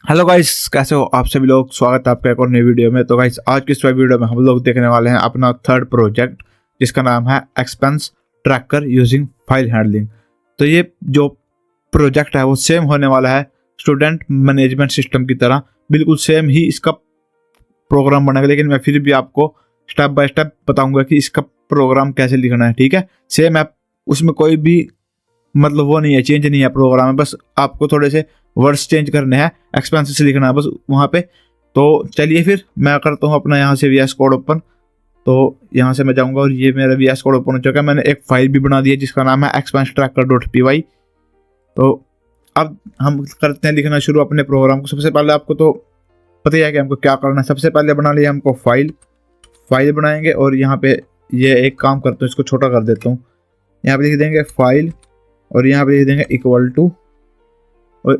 Hello guys, कैसे हो आप सभी लोग। स्वागत है आपका एक और नई वीडियो में। तो गाइस, आज की इस वीडियो में हम लोग देखने वाले हैं अपना थर्ड प्रोजेक्ट, जिसका नाम है expense tracker using file handling. तो ये जो प्रोजेक्ट है वो सेम होने वाला है स्टूडेंट मैनेजमेंट सिस्टम की तरह, बिल्कुल सेम ही इसका प्रोग्राम बनेगा। लेकिन मैं फिर भी आपको स्टेप बाय स्टेप बताऊंगा कि इसका प्रोग्राम कैसे लिखना है। ठीक है, सेम है, उसमें कोई भी मतलब वो नहीं है, चेंज नहीं है प्रोग्राम में। बस आपको थोड़े से वर्ड्स चेंज करने हैं, एक्सपेंसेस लिखना है बस वहाँ पे। तो चलिए फिर मैं करता हूँ अपना यहाँ से वी एस कोड ओपन। तो यहाँ से मैं जाऊँगा और ये मेरा वी एस कोड ओपन हो चुका है। मैंने एक फाइल भी बना दी है जिसका नाम है expense tracker dot P Y. तो अब हम करते हैं लिखना शुरू अपने प्रोग्राम को। सबसे पहले आपको तो पता ही है कि हमको क्या करना है। सबसे पहले बना लिया हमको फाइल बनाएंगे, और यहाँ पे ये एक काम करता हूँ, इसको छोटा कर देता हूँ। यहाँ पे लिख देंगे फाइल, और यहाँ पे लिख देंगे इक्वल टू, और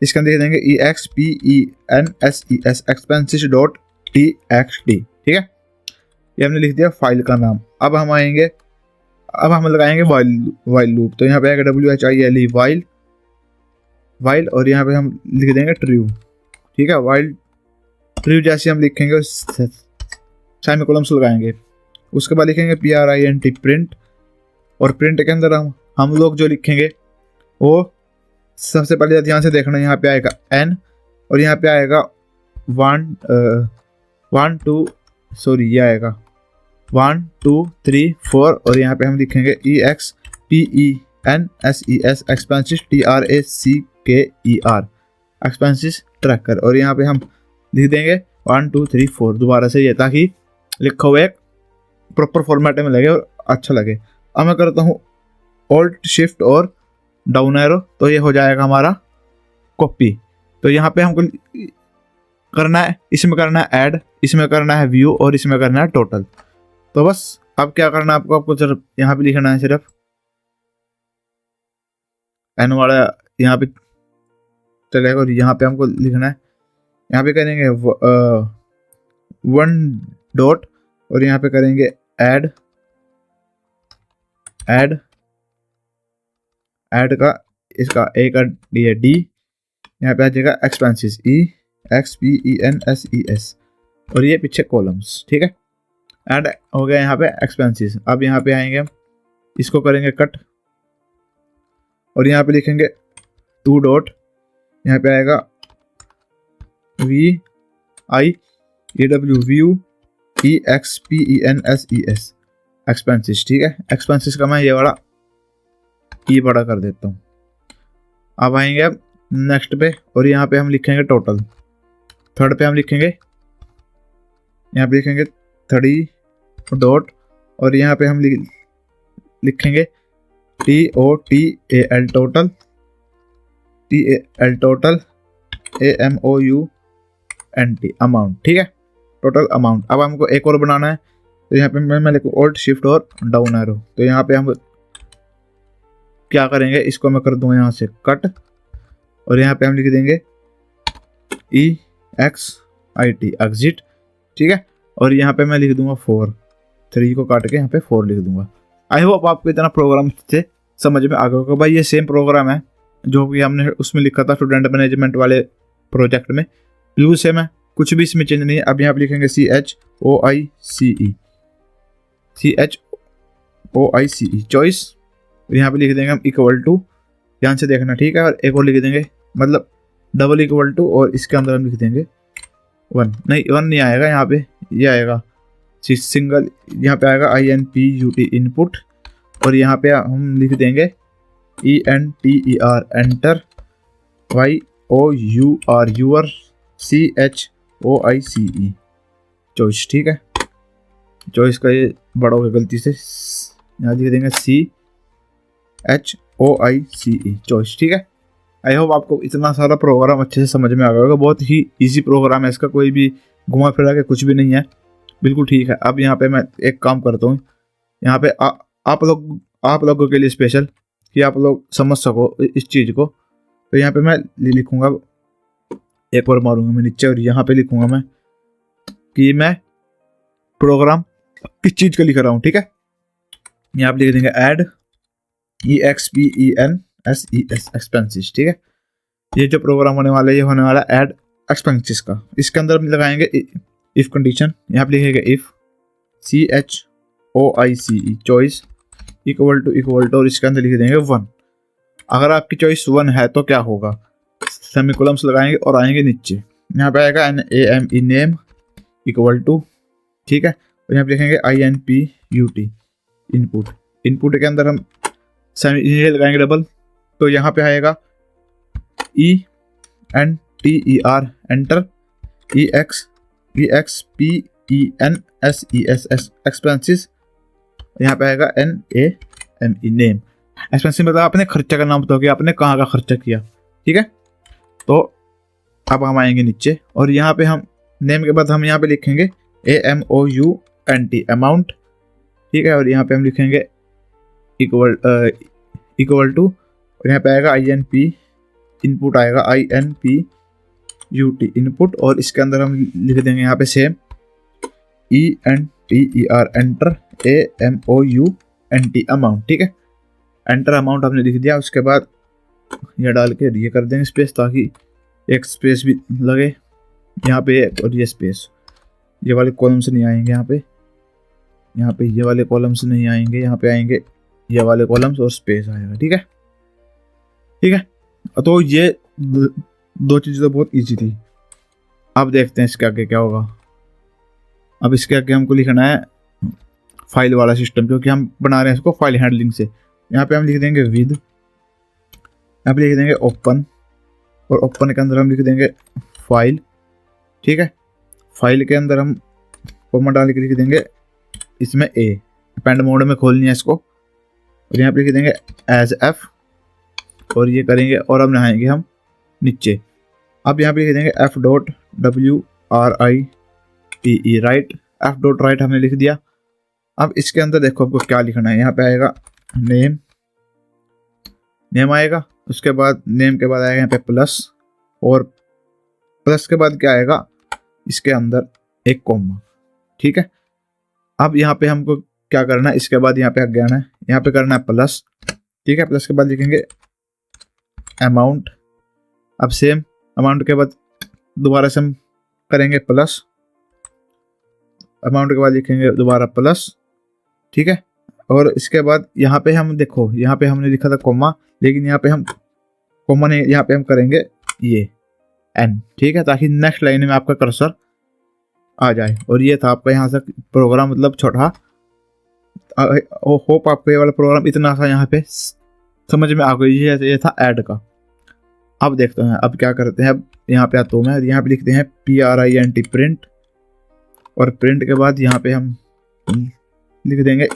इसके अंदर लिख देंगे EXPENSES एक्सपेंसेस डॉट TXT। ठीक है, ये हमने लिख दिया फाइल का नाम। अब हम लगाएंगे वाइल लूप। तो यहाँ पे आएगा WHILE वाइल, और यहाँ पे हम लिख देंगे ट्रू। ठीक है, वाइल ट्रू जैसे हम लिखेंगे सेमीकोलंस लगाएंगे। उसके बाद लिखेंगे PRINT प्रिंट, और प्रिंट के अंदर हम लोग जो लिखेंगे वो सबसे पहले ध्यान से देखना। यहाँ पे आएगा n, और यहाँ पे आएगा 1 2 3 4, और यहाँ पे हम लिखेंगे EXPENSES expenses TRACKER expenses tracker, और यहाँ पे हम लिख देंगे 1 2 3 4 दोबारा से, ये ताकि लिखा हुआ एक प्रॉपर फॉर्मेट में लगे और अच्छा लगे। अब मैं करता हूँ ऑल्ट शिफ्ट और डाउन एरो, तो ये हो जाएगा हमारा कॉपी। तो यहाँ पे हमको करना है, इसमें करना है ऐड, इसमें करना है व्यू, और इसमें करना है टोटल। तो बस अब क्या करना है आपको सिर्फ यहाँ पे लिखना है, सिर्फ एन वाला यहाँ पे चलेगा, और यहाँ पे हमको लिखना है, यहाँ पे करेंगे 1 डॉट, और यहाँ पे करेंगे ऐड का इसका ए का डी है डी, यहाँ पे आ जाएगा एक्सपेंसेस EXPENSES, और ये पीछे कॉलम्स। ठीक है, ऐड हो गया यहाँ पे एक्सपेंसेस। अब यहाँ पे आएंगे हम, इसको करेंगे कट, और यहाँ पे लिखेंगे 2 डॉट, यहाँ पे आएगा VIEW EXPENSES एक्सपेंसेस। ठीक है, एक्सपेंसेस का मैं ये वाला ई बड़ा कर देता हूँ। अब आएंगे अब नेक्स्ट पे, और यहाँ पे हम लिखेंगे टोटल। थर्ड पे हम लिखेंगे, यहाँ पे लिखेंगे 30 डॉट, और यहाँ पे हम लिखेंगे TOTAL टोटल AMOUNT अमाउंट। ठीक है, टोटल अमाउंट। अब हमको एक और बनाना है, तो यहाँ पे मैं लिखूँ ऑल्ट शिफ्ट और डाउन एरो। तो यहाँ पे हम क्या करेंगे, इसको मैं कर दूंगा यहाँ से कट, और यहाँ पे हम लिख देंगे EXIT एग्जिट। ठीक है, और यहाँ पे मैं लिख दूंगा 3 को काट के यहाँ पे 4 लिख दूंगा। आई होप आपको इतना प्रोग्राम से समझ में आ गया होगा। भाई ये सेम प्रोग्राम है जो कि हमने उसमें लिखा था स्टूडेंट मैनेजमेंट वाले प्रोजेक्ट में, बिल्कुल सेम है, कुछ भी इसमें चेंज नहीं है। अब यहाँ पे लिखेंगे CHOICE चॉइस, यहाँ पे लिख देंगे हम इक्वल टू, ध्यान से देखना। ठीक है, और एक और लिख देंगे, मतलब डबल इक्वल टू, और इसके अंदर हम लिख देंगे 1 नहीं आएगा यहाँ पे, ये आएगा सिंगल, यहाँ पे आएगा INPUT इनपुट, और यहाँ पे हम लिख देंगे ENTER enter, YOUR your, CHOICE choice. ठीक है, चॉइस का ये बड़ा हो गया गलती से, यहाँ लिख देंगे CHOICE चॉइस। ठीक है, आई होप आपको इतना सारा प्रोग्राम अच्छे से समझ में आ गया होगा। बहुत ही इजी प्रोग्राम है, इसका कोई भी घुमा फिरा के कुछ भी नहीं है, बिल्कुल ठीक है। अब यहाँ पे मैं एक काम करता हूँ, यहाँ पे आप लोगों के लिए स्पेशल, कि आप लोग समझ सको इस चीज़ को। तो यहाँ पे मैं लिखूँगा, एक और मारूंगा मैं नीचे, और यहाँ पे लिखूँगा मैं कि मैं प्रोग्राम किस चीज़ का लिख रहा हूँ। ठीक है, यहाँ पे लिख देंगे ऐड EXPENSES एक्सपेंसेस। ठीक है, ये जो प्रोग्राम होने वाला है ये होने वाला है ऐड एक्सपेंसेस का। इसके अंदर हम लगाएंगे इफ कंडीशन, यहाँ पे लिखेंगे if CHOICE choice equal to और इसके अंदर लिख देंगे 1। अगर आपकी चॉइस 1 है तो क्या होगा, सेमीकोलन्स लगाएंगे और आएंगे नीचे, यहाँ पे आएगा NAME नेम इक्वल टू, ठीक है, और यहाँ पे लिखेंगे INPUT इनपुट। इनपुट के अंदर हम सेमी लगाएंगे डबल, तो यहाँ पे आएगा ENTER एंटर, EXPENSES एक्सपेंसेस, यहाँ पे आएगा NAME नेम। एक्सपेंसेस मतलब आपने खर्चा का नाम बताओ कि आपने कहाँ का खर्चा किया, ठीक है। तो अब हम आएंगे नीचे और यहाँ पे हम नेम के बाद हम यहाँ पे लिखेंगे AMOUNT अमाउंट, ठीक है, और यहाँ पे हम लिखेंगे इक्वल टू, और यहाँ पे आएगा INP इनपुट आएगा INPUT इनपुट, और इसके अंदर हम लिख देंगे यहाँ पे same ENTER enter AMOUNT amount, ठीक है। एंटर अमाउंट हमने लिख दिया। उसके बाद ये डाल के ये कर देंगे स्पेस, ताकि एक स्पेस भी लगे यहाँ पे, और ये स्पेस, ये वाले कॉलम्स नहीं आएंगे यहाँ पे ये वाले कॉलम्स नहीं आएंगे, यहाँ पे आएंगे ये वाले कॉलम्स और स्पेस आएगा, ठीक है, ठीक है। तो ये दो चीज़ें तो बहुत इजी थी। अब देखते हैं इसके आगे क्या होगा। अब इसके आगे हमको लिखना है फाइल वाला सिस्टम, क्योंकि हम बना रहे हैं इसको फाइल हैंडलिंग से। यहाँ पे हम लिख देंगे विद, यहाँ पे लिख देंगे ओपन, और ओपन के अंदर हम लिख देंगे फाइल, ठीक है। फाइल के अंदर हम कोमा डाल के लिख देंगे इसमें पेंड मोड में खोलनी है इसको, और यहाँ पे लिख देंगे एज एफ, और ये करेंगे और अब नहाएंगे हम नीचे। अब यहाँ पे लिख देंगे F.WRITE राइट, F.write हमने लिख दिया। अब इसके अंदर देखो आपको क्या लिखना है, यहाँ पे आएगा नेम आएगा, उसके बाद नेम के बाद आएगा यहाँ पे प्लस, और प्लस के बाद क्या आएगा इसके अंदर एक कॉमा, ठीक है। अब यहाँ पे हमको क्या करना है, इसके बाद यहाँ पे आगे आना है, यहाँ पे करना है प्लस, ठीक है। प्लस के बाद लिखेंगे अमाउंट। अब सेम अमाउंट के बाद दोबारा से हम करेंगे प्लस, अमाउंट के बाद लिखेंगे दोबारा प्लस, ठीक है। और इसके बाद यहाँ पे हम देखो, यहाँ पे हमने लिखा था कॉमा, लेकिन यहाँ पे हम कॉमा नहीं, यहाँ पे हम करेंगे ये N, ठीक है, ताकि नेक्स्ट लाइन में आपका कर्सर आ जाए। और ये था आपका यहाँ से प्रोग्राम, मतलब छोटा। होप आपको ये वाला प्रोग्राम इतना सा यहाँ पे समझ में आ गई। ये था ऐड का। अब देखते हैं अब क्या करते हैं। अब यहाँ पे आता हूँ मैं, यहाँ पे लिखते हैं PRINT प्रिंट, और प्रिंट के बाद यहाँ पे हम लिख देंगे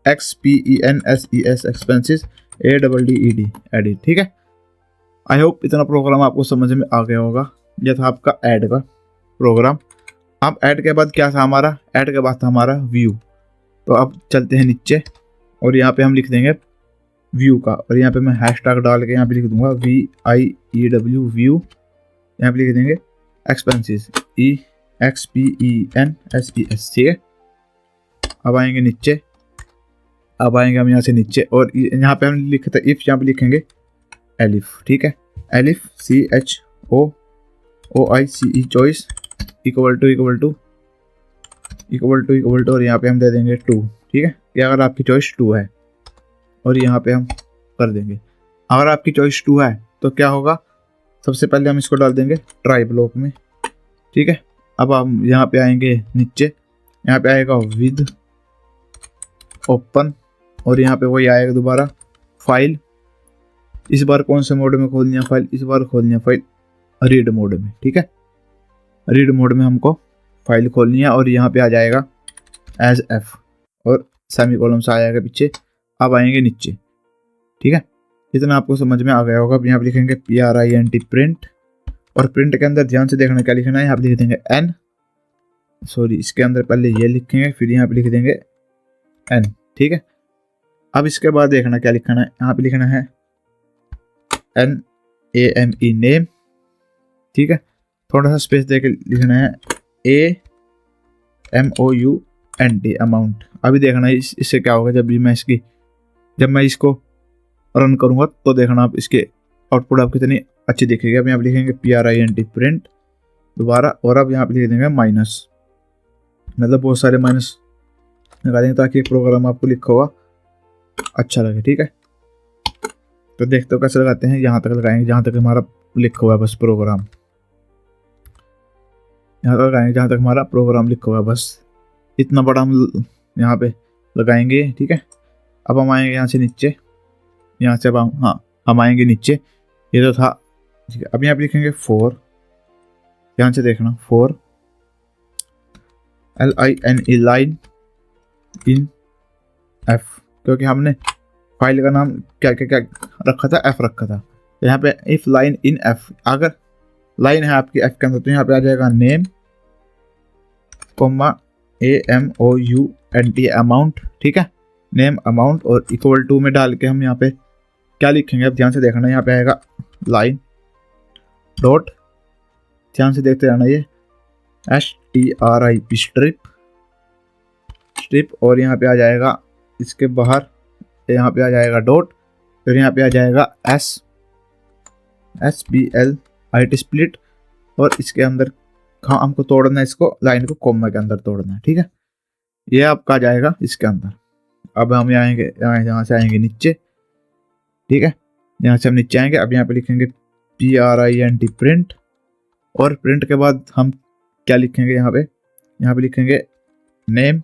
EXPENSES एक्सपेंसेस ADDED एडिट, ठीक है। आई होप इतना प्रोग्राम आपको समझ में आ गया होगा। यह था आपका ऐड का प्रोग्राम। अब ऐड के बाद क्या था हमारा, ऐड के बाद था हमारा व्यू। तो अब चलते हैं नीचे, और यहाँ पे हम लिख देंगे व्यू का, और यहाँ पे मैं हैशटैग डाल के यहाँ पे लिख दूंगा VIEW व्यू। यहाँ पे लिख देंगे एक्सपेंसेस EXPENSES, ठीक है। अब आएंगे नीचे, अब आएंगे हम यहाँ से नीचे, और यहाँ पे हम लिखते हैं इफ, यहाँ पे लिखेंगे एलिफ, ठीक है। Elif CHOOICE choice equal to, और यहाँ पे हम दे देंगे 2, ठीक है, कि अगर आपकी चॉइस 2 है, और यहाँ पे हम कर देंगे अगर आपकी चॉइस 2 है तो क्या होगा। सबसे पहले हम इसको डाल देंगे ट्राई ब्लॉक में, ठीक है। अब हम यहाँ पे आएंगे नीचे, यहाँ पे आएगा विद ओपन, और यहाँ पे वही आएगा दोबारा फाइल। इस बार कौन से मोड में खोलनी है फाइल, इस बार खोलनी है फाइल रीड मोड में, ठीक है। रीड मोड में हमको फाइल खोलनी है, और यहाँ पे आ जाएगा एज एफ, और सेमी कॉलम से आएगा पीछे। अब आएंगे नीचे, ठीक है। इतना आपको समझ में आ गया होगा। अब यहाँ पे लिखेंगे PRINT प्रिंट, और प्रिंट के अंदर ध्यान से देखना क्या लिखना है। यहाँ पे लिख देंगे N, सॉरी इसके अंदर पहले ये लिखेंगे, फिर यहाँ पे लिख देंगे N, ठीक है। अब इसके बाद देखना क्या लिखना है, यहाँ पे लिखना है NAME नेम, ठीक है। थोड़ा सा स्पेस देके लिखना है AMOUNT अमाउंट। अभी देखना है इससे क्या होगा, जब मैं इसको रन करूंगा तो देखना आप इसके आउटपुट आपकी कितनी अच्छी दिखेगी। अब यहाँ पे लिखेंगे print प्रिंट दोबारा, और अब यहाँ पे लिख देंगे माइनस, मतलब बहुत सारे माइनस लगा देंगे ताकि प्रोग्राम आपको लिखा हुआ अच्छा लगे। ठीक है, तो देखते हो कैसे लगाते हैं। यहाँ तक लगाएंगे जहाँ तक हमारा लिखा हुआ है बस प्रोग्राम, यहाँ तक लगाएंगे जहाँ तक हमारा प्रोग्राम लिखा हुआ है, बस इतना बड़ा हम यहाँ पे लगाएंगे। ठीक है, अब हम आएंगे यहाँ से नीचे, यहाँ से अब हम आएंगे नीचे, ये तो था। ठीक है, अब यहाँ पे लिखेंगे 4, ध्यान से देखना, 4 LINE लाइन इन F, क्योंकि हमने फाइल का नाम क्या क्या क्या रखा था, F रखा था। तो यहाँ पे इफ लाइन इन F, अगर लाइन है आपकी F के अंदर तो यहाँ पे आ जाएगा नेम AMOUNT अमाउंट। ठीक है, नेम अमाउंट और इक्वल टू में डाल के हम यहाँ पे क्या लिखेंगे, अब ध्यान से देखना, यहाँ पे आएगा लाइन डॉट, ध्यान से देखते रहना, ये STRIP स्ट्रिप, और यहाँ पे आ जाएगा इसके बाहर, यहाँ पे आ जाएगा डॉट, फिर यहाँ पे आ जाएगा SPLIT स्प्लिट, और इसके अंदर हमको तोड़ना है, इसको लाइन को कॉमा के अंदर तोड़ना है। ठीक है, ये आपका आ जाएगा इसके अंदर। अब हम आएंगे यहाँ से आएंगे नीचे। ठीक है, यहाँ से हम नीचे आएंगे, अब यहाँ पे लिखेंगे PRINT प्रिंट, और प्रिंट के बाद हम क्या लिखेंगे, यहाँ पे लिखेंगे नेम।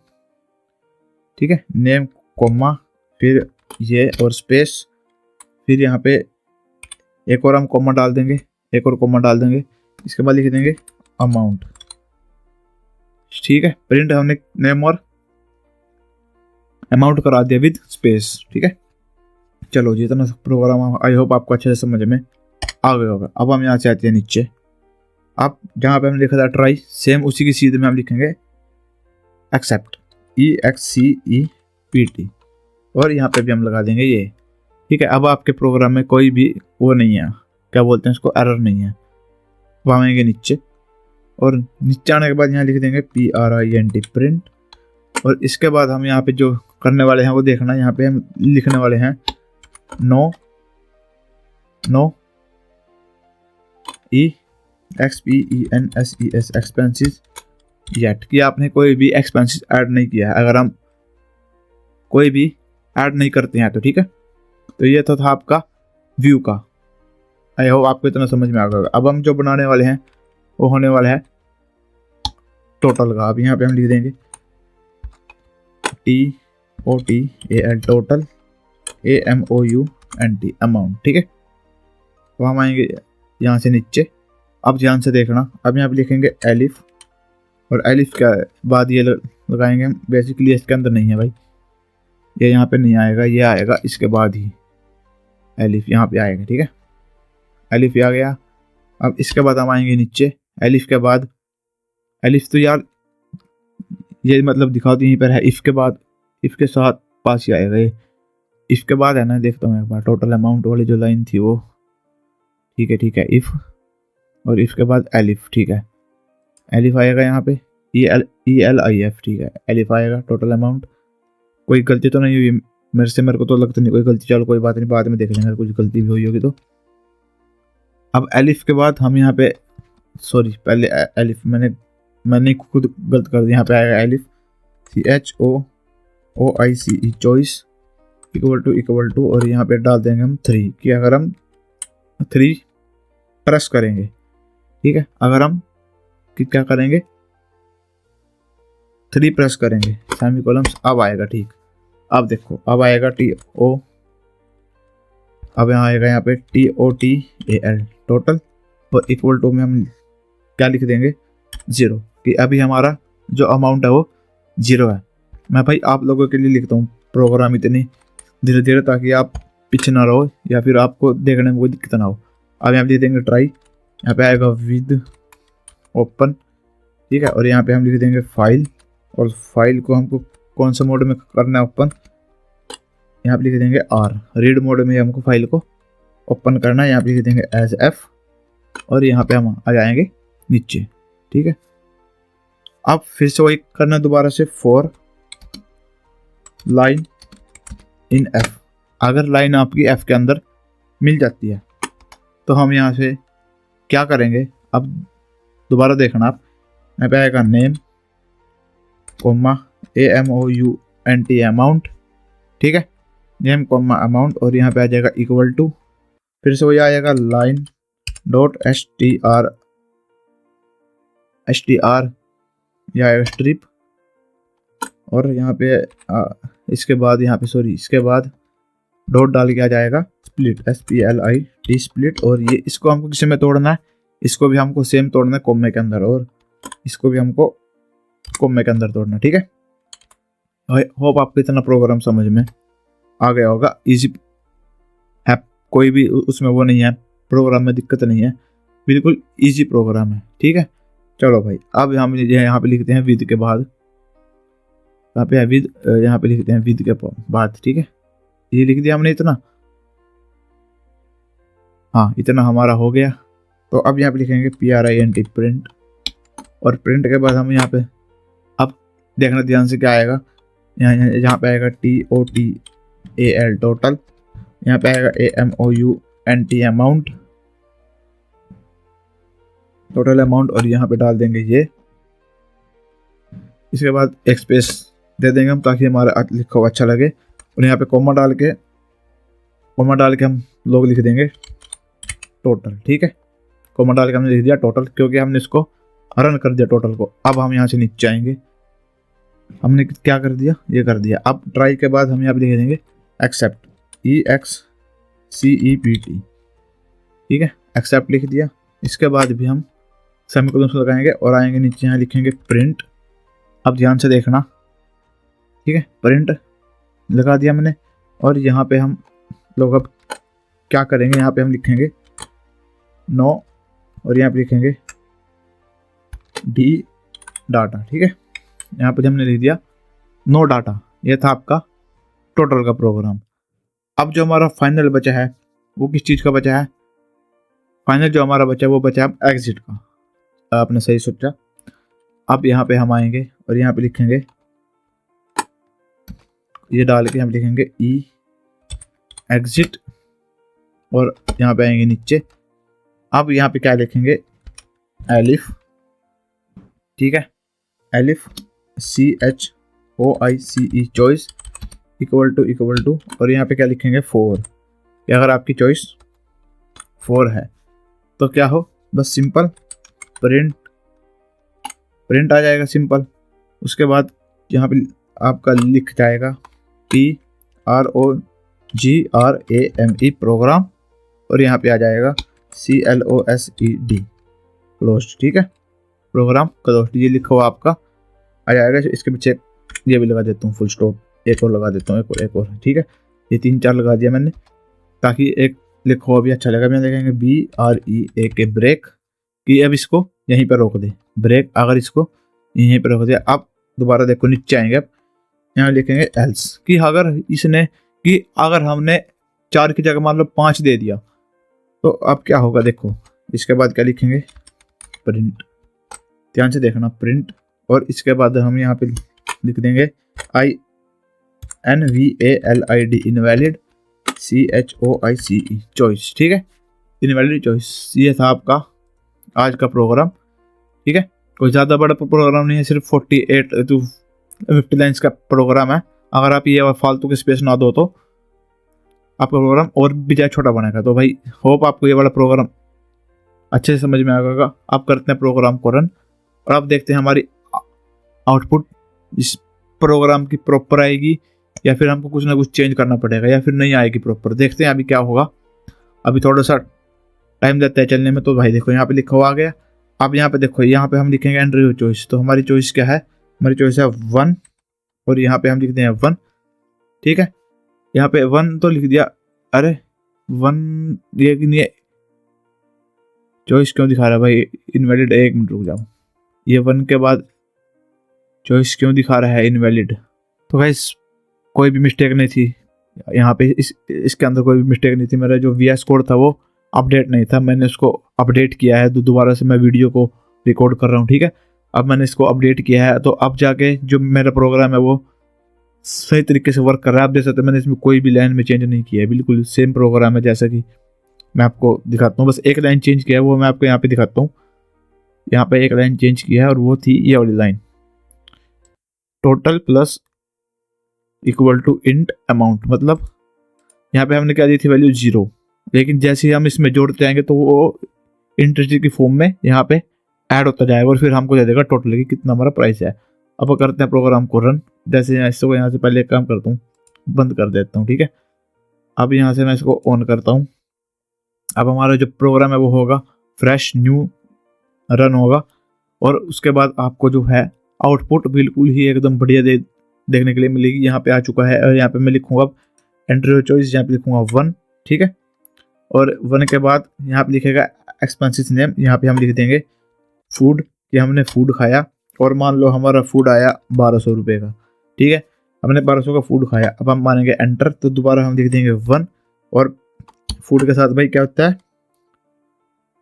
ठीक है, नेम कॉमा, फिर ये और स्पेस, फिर यहाँ पे एक और हम कॉमा डाल देंगे, एक और कॉमा डाल देंगे, इसके बाद लिख देंगे अमाउंट। ठीक है, प्रिंट हमने नेम और अमाउंट करा दिया विद स्पेस। ठीक है, चलो जी, इतना प्रोग्राम आई होप आपको अच्छे से समझ में आ गया होगा। अब हम यहाँ से आते हैं नीचे, अब जहाँ पे हमने लिखा था ट्राई, सेम उसी की सीधे में हम लिखेंगे एक्सेप्ट, EXCEPT, और यहाँ पे भी हम लगा देंगे ये। ठीक है, अब आपके प्रोग्राम में कोई भी वो नहीं है, क्या बोलते हैं इसको, एरर नहीं है। अब आएंगे नीचे, और नीचे आने के बाद यहाँ लिख देंगे PRINT प्रिंट, और इसके बाद हम यहाँ पे जो करने वाले हैं वो देखना, यहाँ पे हम लिखने वाले हैं नो EXPENSES एक्सपेंसेस येट, कि आपने कोई भी एक्सपेंसेस ऐड नहीं किया है, अगर हम कोई भी ऐड नहीं करते हैं तो। ठीक है, तो ये तो था आपका व्यू का, आई होप आपको इतना समझ में आ गया। अब हम जो बनाने वाले हैं वो होने वाला है टोटल का। अब यहाँ पे हम लिख देंगे TOTAL टोटल, AMOUNT अमाउंट। ठीक है, तो हम आएंगे यहाँ से नीचे, अब ध्यान से देखना, अब यहाँ पे लिखेंगे एलिफ, और एलिफ के बाद ये लगाएंगे हम, बेसिकली इसके अंदर नहीं है भाई, ये यहाँ पे नहीं आएगा, ये आएगा इसके बाद ही एलिफ यहाँ पे आएगा। ठीक है, एलिफ आ गया। अब इसके बाद हम आएंगे नीचे, एलिफ के बाद, एलिफ तो यार ये मतलब दिखा दो यहीं पर है, इफ के बाद, इफ के साथ पास ही आएगा ये, इफ के बाद है ना, देखता हूँ एक बार टोटल अमाउंट वाली जो लाइन थी वो। ठीक है, इफ, और इफ के बाद एलिफ। ठीक है, एलिफ आएगा यहाँ पे, ELIF। ठीक है, एलिफ आएगा, टोटल अमाउंट। कोई गलती तो नहीं हुई मेरे को तो लगता नहीं कोई गलती, चलो कोई बात नहीं, बाद में देख लेंगे अगर कुछ गलती भी हुई होगी तो। अब एलिफ के बाद हम यहाँ पे, सॉरी पहले एलिफ मैंने खुद गलत कर दिया, यहाँ पे आएगा elif CHOOICE choice equal to, और यहाँ पे डाल देंगे हम 3, कि अगर हम 3 प्रेस करेंगे। ठीक है, अगर हम क्या करेंगे, 3 प्रेस करेंगे, सेमीकोलंस, अब आएगा। ठीक, अब देखो, अब आएगा TO, अब यहाँ आएगा यहाँ पे TOTAL टोटल, और इक्वल टू में हम क्या लिख देंगे 0, कि अभी हमारा जो अमाउंट है वो 0 है। मैं भाई आप लोगों के लिए लिखता हूँ प्रोग्राम इतनी धीरे धीरे, ताकि आप पीछे ना रहो या फिर आपको देखने में कोई दिक्कत ना हो। अब यहाँ पे लिख देंगे ट्राई, यहाँ पे आएगा विद ओपन। ठीक है, और यहाँ पे हम लिख देंगे फाइल, और फाइल को हमको कौन सा मोड में करना है ओपन, यहाँ पे लिख देंगे R, रीड मोड में हमको फाइल को ओपन करना है, यहाँ पे लिख देंगे एज F, और यहाँ पे हम आ जाएंगे नीचे। ठीक है, अब फिर से वही करना दोबारा से, 4 लाइन इन F, अगर लाइन आपकी F के अंदर मिल जाती है तो हम यहाँ से क्या करेंगे, अब दोबारा देखना आप, यहाँ पे आएगा नेम कोमा AMOUNT अमाउंट, ठीक है, नेम कोमा अमाउंट, और यहाँ पे आ जाएगा इक्वल टू, फिर से वही आएगा लाइन डॉट str या स्ट्रिप, और यहाँ पे इसके बाद इसके बाद डॉट डाल के आ जाएगा स्प्लिट SPLIT स्प्लिट, और ये इसको हमको किसी में तोड़ना है, इसको भी हमको सेम तोड़ना है कोमे के अंदर, और इसको भी हमको कोमे के अंदर तोड़ना, ठीक है। होप आपको इतना प्रोग्राम समझ में आ गया होगा। इजी है, कोई भी उसमें वो नहीं है, प्रोग्राम में दिक्कत नहीं है, बिल्कुल इजी प्रोग्राम है, ठीक है। चलो भाई, अब हम यहाँ पे लिखते हैं विद के बाद, यहाँ पे है विद, यहाँ पे लिखते हैं विद के बाद, ठीक है। ये लिख दिया हमने इतना, हाँ इतना हमारा हो गया। तो अब यहाँ पे लिखेंगे PRINT प्रिंट, और प्रिंट के बाद हम यहाँ पे अब देखना ध्यान से क्या आएगा, यहाँ पे आएगा TOTAL टोटल, यहाँ पे आएगा AMOUNT अमाउंट, टोटल अमाउंट, और यहाँ पे डाल देंगे ये, इसके बाद एक स्पेस दे देंगे हम ताकि हमारा लिखा हुआ अच्छा लगे, और यहाँ पे कोमा डाल के हम लोग लिख देंगे टोटल, ठीक है। कोमा डाल के हमने लिख दिया टोटल, क्योंकि हमने इसको रन कर दिया टोटल को। अब हम यहाँ से नीचे आएंगे, हमने क्या कर दिया, ये कर दिया। अब ट्राई के बाद हम यहाँ पे लिख देंगे एक्सेप्ट EXCEPT, ठीक है, एक्सेप्ट लिख दिया। इसके बाद भी हम सेमीकोलन लगाएंगे और आएंगे नीचे, यहाँ लिखेंगे प्रिंट। अब ध्यान से देखना, ठीक है, प्रिंट लगा दिया मैंने, और यहाँ पे हम लोग अब क्या करेंगे, यहाँ पे हम लिखेंगे नो, और यहाँ पे लिखेंगे डी डाटा, ठीक है। यहाँ पे हमने लिख दिया नो डाटा, ये था आपका टोटल का प्रोग्राम। अब जो हमारा फाइनल बचा है वो किस चीज़ का बचा है, फाइनल जो हमारा बचा है वो बचा है एग्जिट का, आपने सही सोचा। अब यहाँ पे हम आएंगे और यहाँ पे लिखेंगे, ये डाल के हम लिखेंगे ई एग्जिट, और यहाँ पे आएंगे नीचे। अब यहाँ पे क्या लिखेंगे, एलिफ, ठीक है, elif CHOICE choice equal to, और यहाँ पे क्या लिखेंगे 4, कि अगर आपकी चॉइस 4 है तो क्या हो, बस सिंपल प्रिंट आ जाएगा सिंपल। उसके बाद यहाँ पे आपका लिख जाएगा PROGRAME प्रोग्राम, और यहाँ पे आ जाएगा CLOSED क्लोज, ठीक है, प्रोग्राम क्लोज, ये लिखा हुआ आपका आ जाएगा। इसके पीछे ये भी लगा देता हूँ फुल स्टॉप, एक और लगा देता हूँ, एक और, ठीक है, ये 3-4 लगा दिया मैंने ताकि एक लिखा हुआ भी अच्छा लगा। मैं देखेंगे BREAK ब्रेक, कि अब इसको यहीं पर रोक दे, ब्रेक, अगर इसको यहीं पर रोक दिया। अब दोबारा देखो नीचे आएंगे, अब यहाँ लिखेंगे एल्स, कि अगर हमने 4 की जगह मान लो 5 दे दिया तो अब क्या होगा, देखो। इसके बाद क्या लिखेंगे, प्रिंट, ध्यान से देखना, प्रिंट, और इसके बाद हम यहाँ पे लिख देंगे INVALID इनवैलिड CHOICE चॉइस, ठीक है, इनवैलिड चॉइस। ये था आपका आज का प्रोग्राम, ठीक है, कोई ज़्यादा बड़ा प्रोग्राम नहीं है, सिर्फ 48 to 50 लाइन्स का प्रोग्राम है। अगर आप ये फालतू की स्पेस ना दो तो आपका प्रोग्राम और भी ज़्यादा छोटा बनेगा। तो भाई होप आपको ये वाला प्रोग्राम अच्छे से समझ में आ गया। आप करते हैं प्रोग्राम को रन, और आप देखते हैं हमारी आउटपुट इस प्रोग्राम की प्रॉपर आएगी या फिर हमको कुछ ना कुछ चेंज करना पड़ेगा, या फिर नहीं आएगी प्रॉपर। देखते हैं अभी क्या होगा, अभी थोड़ा सा टाइम देता है चलने में। तो भाई देखो यहाँ पे लिखा हुआ आ गया। अब यहाँ पे देखो, यहाँ पे हम लिखेंगे एंटर योर चॉइस, तो हमारी चॉइस क्या है, हमारी चॉइस है 1, और यहाँ पे हम लिखते हैं 1, ठीक है, यहाँ पे 1 तो लिख दिया। अरे 1 ये चॉइस क्यों दिखा रहा है भाई, इनवैलिड, 1 मिनट रुक जाओ, ये 1 के बाद चॉइस क्यों दिखा रहा है इनवैलिड। तो गाइस कोई भी मिस्टेक नहीं थी यहाँ पे, इसके अंदर कोई भी मिस्टेक नहीं थी। मेरा जो VS कोड था वो अपडेट नहीं था, मैंने उसको अपडेट किया है। दोबारा से मैं वीडियो को रिकॉर्ड कर रहा हूँ, ठीक है, अब मैंने इसको अपडेट किया है, तो अब जाके जो मेरा प्रोग्राम है वो सही तरीके से वर्क कर रहा है। आप देख सकते हैं मैंने इसमें कोई भी लाइन में चेंज नहीं किया है, बिल्कुल सेम प्रोग्राम है जैसा कि मैं आपको दिखाता हूँ। बस एक लाइन चेंज किया है, वो मैं आपको यहाँ पे दिखाता हूँ। यहाँ पे एक लाइन चेंज किया है और वो थी ये वाली line, total plus equal to int amount. मतलब यहाँ पे हमने क्या दी थी वैल्यू 0, लेकिन जैसे ही हम इसमें जोड़ते जाएंगे तो वो इंटरेस्ट की फॉर्म में यहाँ पे ऐड होता जाएगा और फिर हमको दे देगा टोटल की कितना हमारा प्राइस है। अब करते हैं प्रोग्राम को रन। जैसे इसको यहाँ से पहले एक काम करता हूँ, बंद कर देता हूँ, ठीक है। अब यहाँ से मैं इसको ऑन करता हूँ। अब हमारा जो प्रोग्राम है वो होगा फ्रेश न्यू रन होगा, और उसके बाद आपको जो है आउटपुट बिल्कुल ही एकदम बढ़िया देखने के लिए मिलेगी। यहाँ पे आ चुका है और यहाँ पे मैं लिखूंगा अब एंटर योर चॉइस, यहाँ पे लिखूंगा 1, ठीक है। और 1 के बाद यहाँ पे लिखेगा एक्सपेंसेस नेम, यहाँ पे हम लिख देंगे फूड, कि हमने फूड खाया, और मान लो हमारा फूड आया 1200 रुपये का, ठीक है। हमने 1200 का फूड खाया। अब हम मानेंगे एंटर, तो दोबारा हम लिख देंगे 1, और फूड के साथ भाई क्या होता है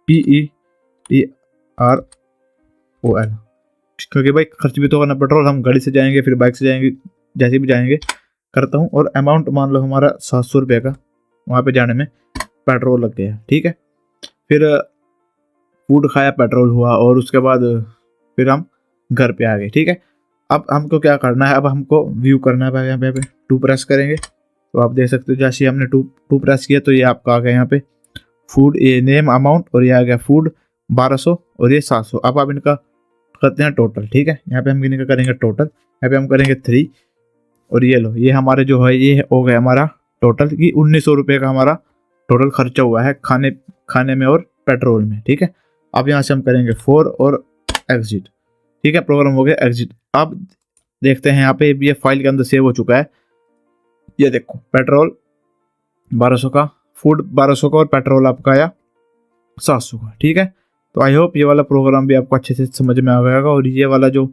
PETROL, क्योंकि भाई खर्च भी तो करना, पेट्रोल हम गाड़ी से जाएंगे फिर बाइक से जाएंगे, जैसे भी जाएंगे करता हूँ। और अमाउंट मान लो हमारा 700 रुपये का वहाँ पे जाने में पेट्रोल लग गया, ठीक है। फिर फूड खाया, पेट्रोल हुआ, और उसके बाद फिर हम घर पे आ गए, ठीक है। अब हमको क्या करना है, अब हमको व्यू करना है। यहाँ पे 2 प्रेस करेंगे तो आप देख सकते हो जैसे हमने 2 प्रेस किया तो ये आपका आ गया यहाँ पे फूड, ये नेम अमाउंट, और ये आ गया फूड 1200 और ये 700। अब आप इनका करते हैं टोटल, ठीक है। यहाँ पे हम इनका करेंगे टोटल, यहाँ पे हम करेंगे 3, और ये लो, ये हमारे जो है ये हो गया हमारा टोटल की 1900 रुपये का हमारा टोटल खर्चा हुआ है खाने में और पेट्रोल में, ठीक है। अब यहाँ से हम करेंगे 4 और एग्जिट, ठीक है। प्रोग्राम हो गया एग्जिट। अब देखते हैं यहाँ पे ये फाइल के अंदर सेव हो चुका है। ये देखो पेट्रोल 1200 का, फूड 1200 का, और पेट्रोल आपका आया 700 का, ठीक है। तो आई होप ये वाला प्रोग्राम भी आपको अच्छे से समझ में आ गया होगा। और ये वाला जो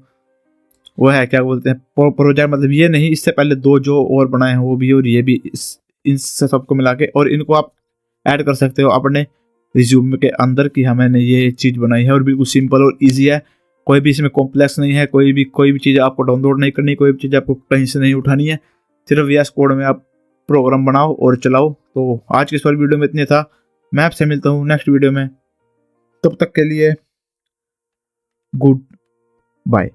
वो है क्या बोलते हैं प्रोजेक्ट, मतलब ये नहीं, इससे पहले 2 जो और बनाए हैं वो भी, और ये भी, इन सबको मिला के, और इनको आप ऐड कर सकते हो अपने रिज्यूम के अंदर कि हाँ मैंने ये चीज़ बनाई है। और बिल्कुल सिंपल और ईजी है, कोई भी इसमें कॉम्प्लेक्स नहीं है, कोई भी चीज़ आपको डाउनलोड नहीं करनी, कोई भी चीज़ आपको कहीं से नहीं उठानी है, सिर्फ VS कोड में आप प्रोग्राम बनाओ और चलाओ। तो आज की इस वाली वीडियो में इतने था। मैं आपसे मिलता हूँ नेक्स्ट वीडियो में, तब तक के लिए गुड बाय।